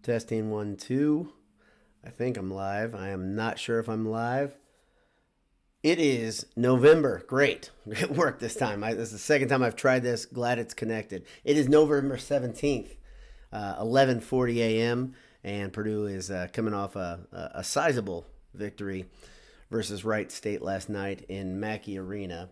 Testing 1, 2. I think I'm live. I am not sure if I'm live. It is November. Great. It worked this time. This is the second time I've tried this. Glad it's connected. It is November 17th, 11:40 a.m., and Purdue is coming off a sizable victory versus Wright State last night in Mackey Arena.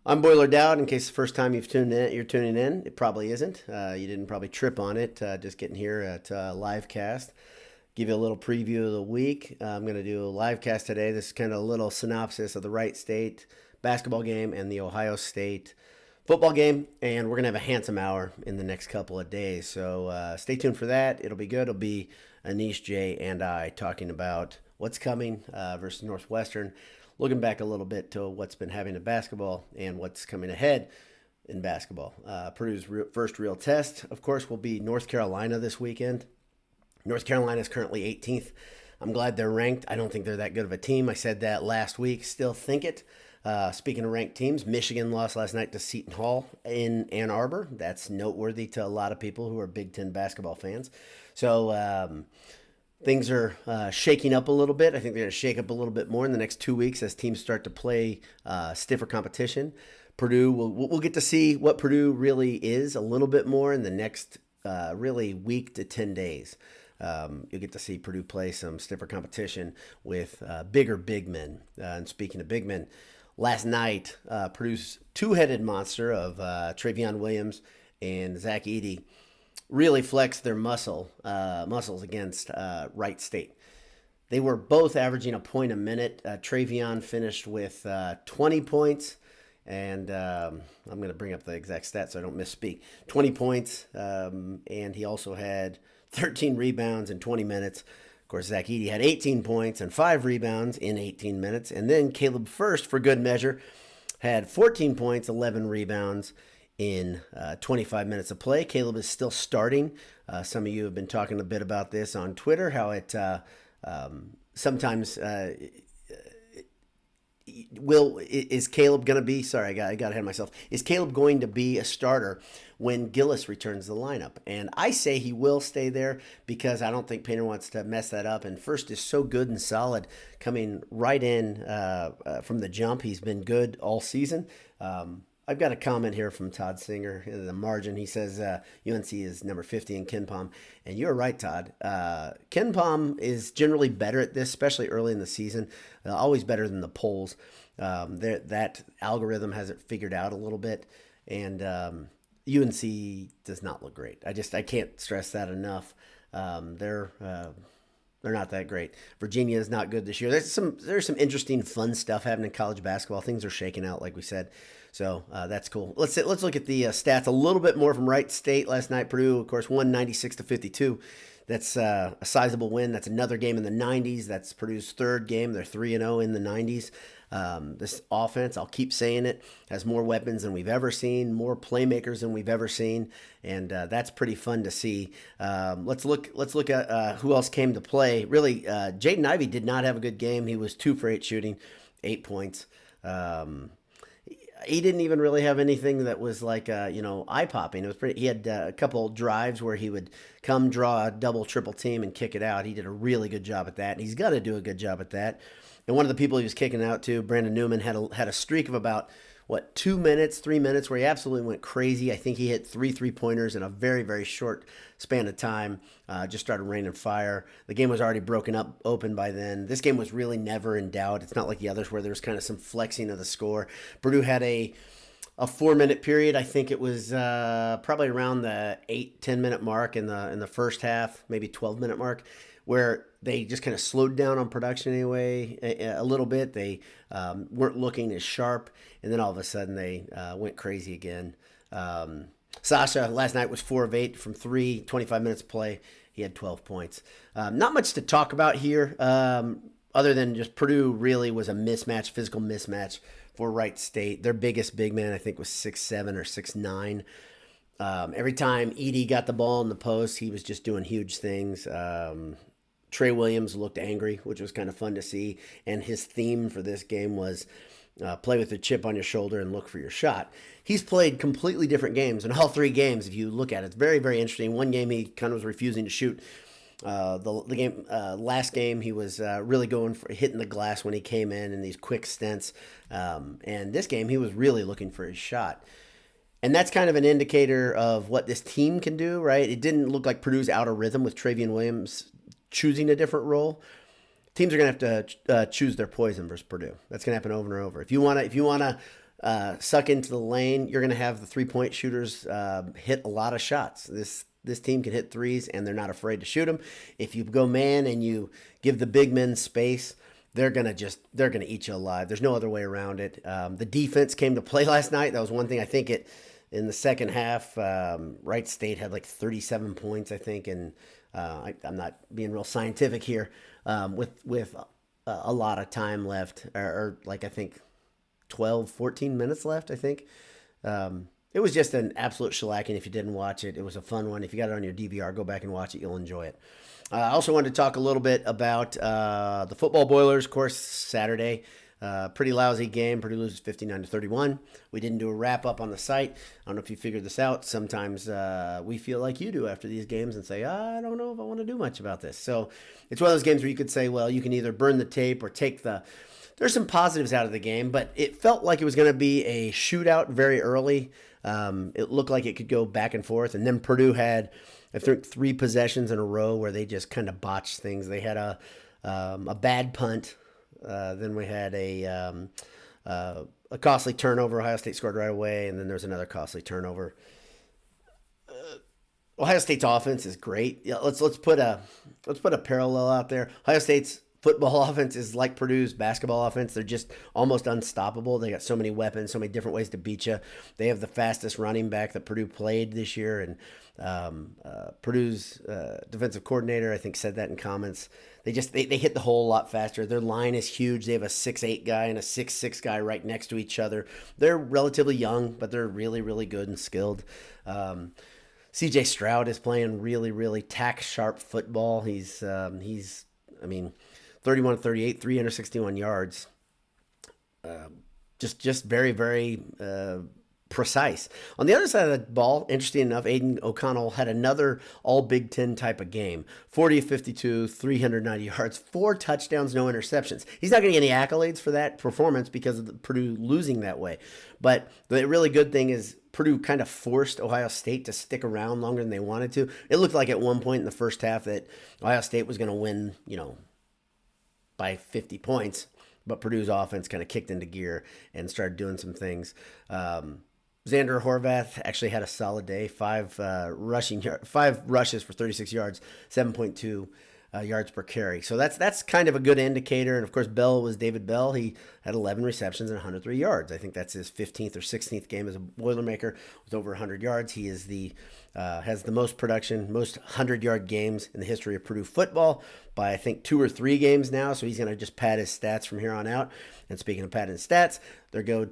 I'm Boiler Dowd. In case the first time you're tuning in. It probably isn't. You didn't probably trip on it. Just getting here at live cast. Give you a little preview of the week. I'm going to do a live cast today. This is kind of a little synopsis of the Wright State basketball game and the Ohio State football game. And we're going to have a handsome hour in the next couple of days. So stay tuned for that. It'll be good. It'll be Anish, Jay, and I talking about what's coming versus Northwestern. Looking back a little bit to what's been happening in basketball and what's coming ahead in basketball. Purdue's first real test, of course, will be North Carolina this weekend. North Carolina is currently 18th. I'm glad they're ranked. I don't think they're that good of a team. I said that last week. Still think it. Speaking of ranked teams, Michigan lost last night to Seton Hall in Ann Arbor. That's noteworthy to a lot of people who are Big Ten basketball fans. So things are shaking up a little bit. I think they're going to shake up a little bit more in the next 2 weeks as teams start to play stiffer competition. Purdue, we'll get to see what Purdue really is a little bit more in the next really week to 10 days. You'll get to see Purdue play some stiffer competition with bigger big men. And speaking of big men, last night, Purdue's two-headed monster of Travion Williams and Zach Edey really flexed their muscles against Wright State. They were both averaging a point a minute. Travion finished with 20 points, and I'm going to bring up the exact stats so I don't misspeak. 20 points, and he also had 13 rebounds in 20 minutes. Of course, Zach Edey had 18 points and 5 rebounds in 18 minutes. And then Caleb First, for good measure, had 14 points, 11 rebounds in 25 minutes of play. Caleb is still starting. Some of you have been talking a bit about this on Twitter, how it sometimes is Caleb going to be, sorry, I got ahead of myself. Is Caleb going to be a starter when Gillis returns to the lineup? And I say he will stay there because I don't think Painter wants to mess that up. And First is so good and solid coming right in from the jump. He's been good all season. I've got a comment here from Todd Singer in the margin. He says UNC is number 50 in KenPom. And you're right, Todd. KenPom is generally better at this, especially early in the season. Always better than the polls. That algorithm has it figured out a little bit. And UNC does not look great. I can't stress that enough. They're not that great. Virginia is not good this year. There's some interesting, fun stuff happening in college basketball. Things are shaking out, like we said. So that's cool. Let's look at the stats a little bit more from Wright State last night. Purdue, of course, won 96-52. That's a sizable win. That's another game in the 90s. That's Purdue's third game. They're 3-0 in the 90s. This offense, I'll keep saying it, has more weapons than we've ever seen, more playmakers than we've ever seen, and that's pretty fun to see. Let's look at who else came to play. Really, Jaden Ivey did not have a good game. He was 2 for 8 shooting, 8 points. He didn't even really have anything that was like eye-popping. It was pretty. He had a couple drives where he would come draw a double, triple team and kick it out. He did a really good job at that, and he's got to do a good job at that. And one of the people he was kicking out to, Brandon Newman, had a streak of about 3 minutes where he absolutely went crazy. I think he hit 3 3-pointers in a very, very short span of time. Just started raining fire. The game was already broken up open by then. This game was really never in doubt. It's not like the others where there was kind of some flexing of the score. Purdue had a 4-minute period. I think it was probably around the 8-10 minute mark in the first half, maybe 12-minute mark, where they just kind of slowed down on production anyway a little bit. They weren't looking as sharp, and then all of a sudden they went crazy again. Sasha last night was 4 of 8 from 3, 25 minutes of play. He had 12 points. Not much to talk about here other than just Purdue really was a physical mismatch for Wright State. Their biggest big man, I think, was 6'7" or 6'9". Every time Edey got the ball in the post, he was just doing huge things. Trey Williams looked angry, which was kind of fun to see. And his theme for this game was play with a chip on your shoulder and look for your shot. He's played completely different games in all three games. If you look at it, it's very, very interesting. One game he kind of was refusing to shoot. The game last game he was really going for hitting the glass when he came in these quick stints. And this game he was really looking for his shot. And that's kind of an indicator of what this team can do, right? It didn't look like Purdue's out of rhythm with Travian Williams choosing a different role. Teams are going to have to choose their poison versus Purdue. That's going to happen over and over. If you want to suck into the lane, you're going to have the 3-point shooters hit a lot of shots. This team can hit threes, and they're not afraid to shoot them. If you go man and you give the big men space, they're gonna eat you alive. There's no other way around it. The defense came to play last night. That was one thing. I think in the second half, Wright State had like 37 points, I think, and I'm not being real scientific here. With a lot of time left, or like I think 12, 14 minutes left, I think. It was just an absolute shellacking if you didn't watch it. It was a fun one. If you got it on your DVR, go back and watch it. You'll enjoy it. I also wanted to talk a little bit about the football Boilers. Of course, Saturday, pretty lousy game. Purdue loses 59-31. We didn't do a wrap-up on the site. I don't know if you figured this out. Sometimes we feel like you do after these games and say, I don't know if I want to do much about this. So it's one of those games where you could say, well, you can either burn the tape or take the... There's some positives out of the game, but it felt like it was going to be a shootout very early. It looked like it could go back and forth. And then Purdue had, I think, 3 possessions in a row where they just kind of botched things. They had a bad punt. Then we had a costly turnover. Ohio State scored right away. And then there's another costly turnover. Ohio State's offense is great. Yeah, let's put a parallel out there. Ohio State's football offense is like Purdue's basketball offense. They're just almost unstoppable. They got so many weapons, so many different ways to beat you. They have the fastest running back that Purdue played this year, and Purdue's defensive coordinator, I think, said that in comments. They hit the hole a lot faster. Their line is huge. They have a 6'8" guy and a 6'6" guy right next to each other. They're relatively young, but they're really, really good and skilled. C.J. Stroud is playing really, really tack-sharp football. He's 31-38, 361 yards. Just very, very precise. On the other side of the ball, interesting enough, Aiden O'Connell had another all Big Ten type of game. 40-52, 390 yards, 4 touchdowns, no interceptions. He's not going to get any accolades for that performance because of Purdue losing that way. But the really good thing is Purdue kind of forced Ohio State to stick around longer than they wanted to. It looked like at one point in the first half that Ohio State was going to win, by 50 points, but Purdue's offense kind of kicked into gear and started doing some things. Xander Horvath actually had a solid day, 5 rushes for 36 yards, 7.2 yards per carry. So that's kind of a good indicator. And of course, David Bell. He had 11 receptions and 103 yards. I think that's his 15th or 16th game as a Boilermaker with over 100 yards. He is has the most production, most 100-yard games in the history of Purdue football by I think 2 or 3 games now. So he's going to just pad his stats from here on out. And speaking of padding stats, they'll go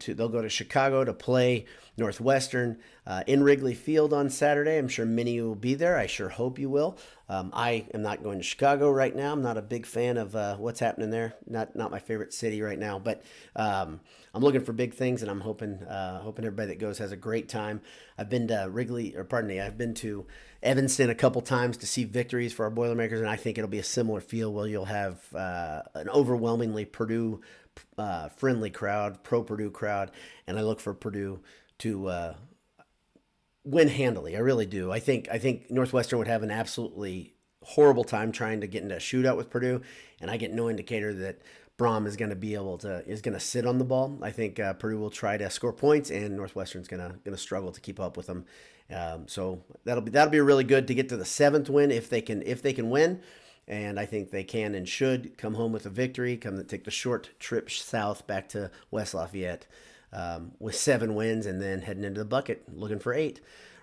to Chicago to play Northwestern in Wrigley Field on Saturday. I'm sure many of you will be there. I sure hope you will. I am not going to Chicago right now. I'm not a big fan of what's happening there. Not my favorite city right now. But I'm looking for big things, and I'm hoping everybody that goes has a great time. I've been to I've been to Evanston a couple times to see victories for our Boilermakers, and I think it'll be a similar feel where you'll have an overwhelmingly Purdue friendly crowd, pro Purdue crowd, and I look for Purdue to win handily. I really do. I think Northwestern would have an absolutely horrible time trying to get into a shootout with Purdue, and I get no indicator that Brohm is going to sit on the ball. I think Purdue will try to score points, and Northwestern's going to struggle to keep up with them. So that'll be really good to get to the 7th win if they can win. And I think they can and should come home with a victory, take the short trip south back to West Lafayette with 7 wins and then heading into the bucket looking for 8.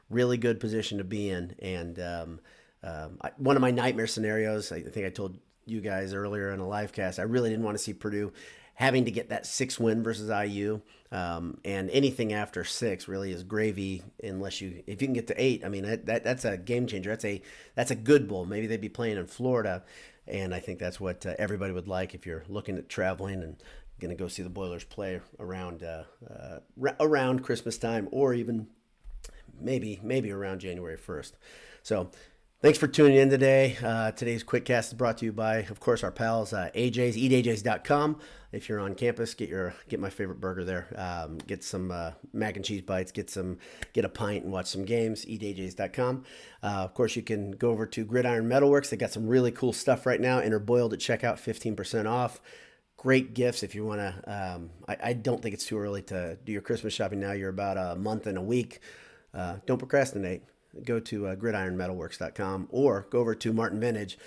Really good position to be in. And one of my nightmare scenarios, I think I told you guys earlier in a live cast, I really didn't want to see Purdue having to get that 6 win versus IU. And anything after 6 really is gravy if you can get to 8. I mean, that's a game changer. That's a good bowl. Maybe they'd be playing in Florida. And I think that's what everybody would like if you're looking at traveling and going to go see the Boilers play around Christmas time, or even maybe around January 1st. So thanks for tuning in today. Today's QuickCast is brought to you by, of course, our pals, AJ's, eataj's.com. If you're on campus, get my favorite burger there. Get some mac and cheese bites, get a pint and watch some games, eataj's.com. Of course, you can go over to Gridiron Metalworks. They got some really cool stuff right now. Enter Boiled at checkout, 15% off. Great gifts if you want to. I don't think it's too early to do your Christmas shopping now. You're about a month and a week. Don't procrastinate. Go to gridironmetalworks.com or go over to Martin Vintage.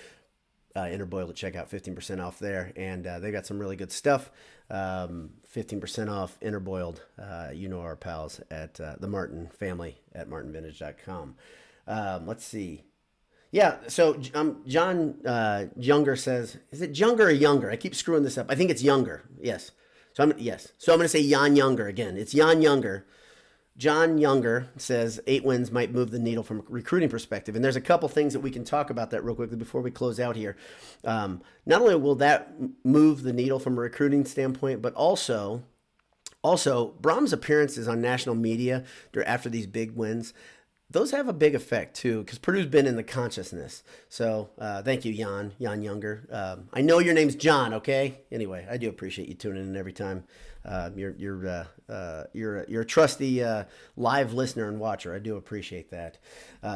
Enter Boiled at checkout, 15% off there. And they got some really good stuff. 15% off Enter Boiled. Our pals at the Martin family at martinvintage.com. Let's see. Yeah, so John Younger says, is it Younger or Younger? I keep screwing this up. I think it's Younger. Yes. So I'm going to say Jan Younger again. It's Jan Younger. John Younger says 8 wins might move the needle from a recruiting perspective. And there's a couple things that we can talk about that real quickly before we close out here. Not only will that move the needle from a recruiting standpoint, but also Brohm's appearances on national media after these big wins, those have a big effect too, because Purdue's been in the consciousness. So thank you, Jan Younger. I know your name's John, okay? Anyway, I do appreciate you tuning in every time. You're a trusty live listener and watcher. I do appreciate that.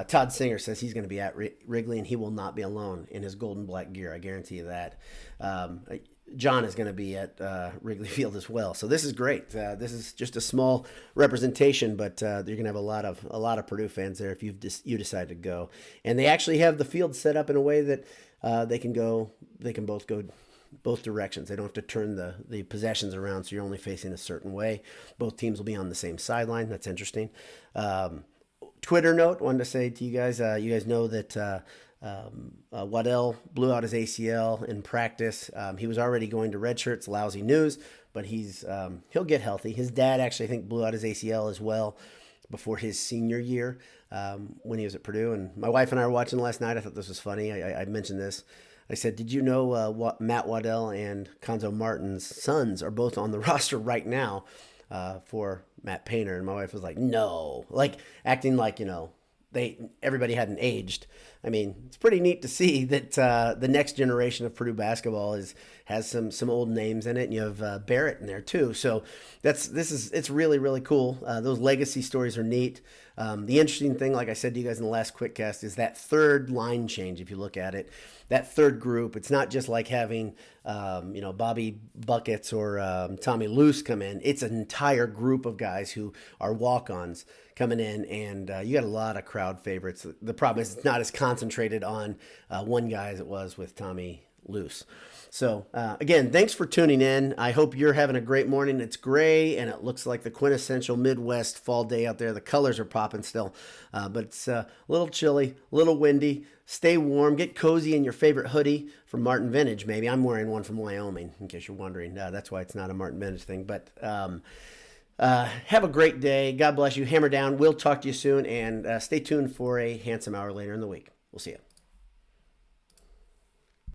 Todd Singer says he's going to be at Wrigley and he will not be alone in his gold and black gear. I guarantee you that. John is going to be at Wrigley Field as well. So this is great. This is just a small representation, but you're going to have a lot of Purdue fans there if you decide to go. And they actually have the field set up in a way that they can both go both directions. They don't have to turn the possessions around, so you're only facing a certain way. Both teams will be on the same sideline. That's interesting. Twitter note, wanted to say to you guys know that Waddell blew out his ACL in practice. He was already going to redshirt. It's lousy news, but he'll get healthy. His dad actually, I think, blew out his ACL as well before his senior year when he was at Purdue. And my wife and I were watching last night. I thought this was funny. I mentioned this. I said, did you know Matt Waddell and Conzo Martin's sons are both on the roster right now for Matt Painter? And my wife was like, no, like acting like, everybody hadn't aged. I mean, it's pretty neat to see that the next generation of Purdue basketball has some old names in it, and you have Barrett in there too. So it's really, really cool. Those legacy stories are neat. The interesting thing, like I said to you guys in the last QuickCast, is that third line change. If you look at it, that third group, it's not just like having Bobby Buckets or Tommy Luce come in. It's an entire group of guys who are walk-ons coming in, and you got a lot of crowd favorites. The problem is it's not as concentrated on one guy as it was with Tommy Luce. So again, thanks for tuning in. I hope you're having a great morning. It's gray and it looks like the quintessential Midwest fall day out there. The colors are popping still, but it's a little chilly, a little windy. Stay warm, get cozy in your favorite hoodie from Martin Vintage. Maybe I'm wearing one from Wyoming, in case you're wondering. That's why it's not a Martin Vintage thing, but have a great day. God bless you. Hammer down. We'll talk to you soon, and stay tuned for a handsome hour later in the week. We'll see you.